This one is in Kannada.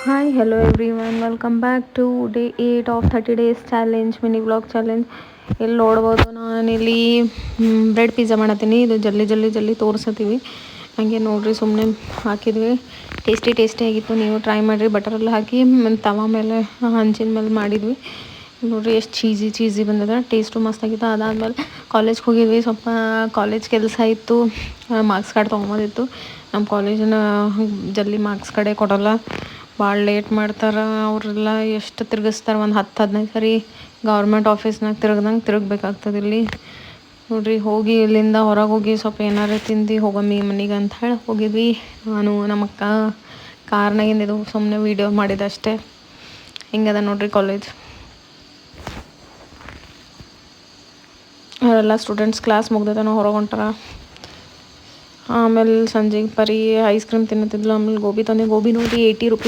Hi, hello everyone. Welcome back to day 8 of 30 days challenge, mini vlog challenge. ಇಲ್ಲಿ ನೋಡ್ಬೋದು ನಾನಿಲ್ಲಿ ಬ್ರೆಡ್ ಪಿಜ್ಜಾ ಮಾಡತ್ತೀನಿ. ಇದು ಜಲ್ದಿ ತೋರಿಸತ್ತೀವಿ. ಹಂಗೆ ನೋಡ್ರಿ ಸುಮ್ಮನೆ ಹಾಕಿದ್ವಿ. ಟೇಸ್ಟಿ ಆಗಿತ್ತು. ನೀವು ಟ್ರೈ ಮಾಡಿರಿ. ಬಟರೆಲ್ಲ ಹಾಕಿ ತವಾ ಮೇಲೆ ಹಂಚಿನ ಮೇಲೆ ಮಾಡಿದ್ವಿ. ನೋಡ್ರಿ ಎಷ್ಟು ಚೀಸಿ ಬಂದದ. ಟೇಸ್ಟು ಮಸ್ತಾಗಿತ್ತು. ಅದಾದಮೇಲೆ ಕಾಲೇಜ್ಗೆ ಹೋಗಿದ್ವಿ. ಸ್ವಲ್ಪ ಕಾಲೇಜ್ ಕೆಲಸ ಇತ್ತು. ಮಾರ್ಕ್ಸ್ ಕಾರ್ಡ್ ತೊಗೊಂಬೋದಿತ್ತು. ನಮ್ಮ ಕಾಲೇಜಿನ ಜಲ್ದಿ ಮಾರ್ಕ್ಸ್ ಕಾರ್ಡೇ ಕೊಡೋಲ್ಲ. ಭಾಳ ಲೇಟ್ ಮಾಡ್ತಾರೆ. ಅವರೆಲ್ಲ ಎಷ್ಟು ತಿರುಗಿಸ್ತಾರೆ, ಒಂದು 10-15 ಸರಿ ಗೌರ್ಮೆಂಟ್ ಆಫೀಸ್ನಾಗ ತಿರುಗಬೇಕಾಗ್ತದೆ. ಇಲ್ಲಿ ನೋಡ್ರಿ, ಹೋಗಿ ಇಲ್ಲಿಂದ ಹೊರಗೆ ಹೋಗಿ ಸ್ವಲ್ಪ ಏನಾರು ತಿಂದು ಹೋಗಮ್ಮಿ ಮನೆಗೆ ಅಂತ ಹೇಳಿ ಹೋಗಿದ್ವಿ. ನಾನು ನಮ್ಮ ಅಕ್ಕ ಕಾರ್ನಾಗಿಂದಿದ್ದು ಸುಮ್ಮನೆ ವೀಡಿಯೋ ಮಾಡಿದೆ ಅಷ್ಟೇ. ಹಿಂಗದ ನೋಡ್ರಿ ಕಾಲೇಜ್. ಅವರೆಲ್ಲ ಸ್ಟೂಡೆಂಟ್ಸ್ ಕ್ಲಾಸ್ ಮುಗ್ದದ ಹೊರಗೆ ಹೊಂಟಾರ. ಆಮೇಲೆ ಸಂಜೆಗೆ ಪರಿ ಐಸ್ ಕ್ರೀಮ್ ತಿನ್ನತ್ತಿದ್ಲು. ಆಮೇಲೆ ಗೋಬಿ ನೋಡ್ರಿ 80 ರೂಪೀಸ್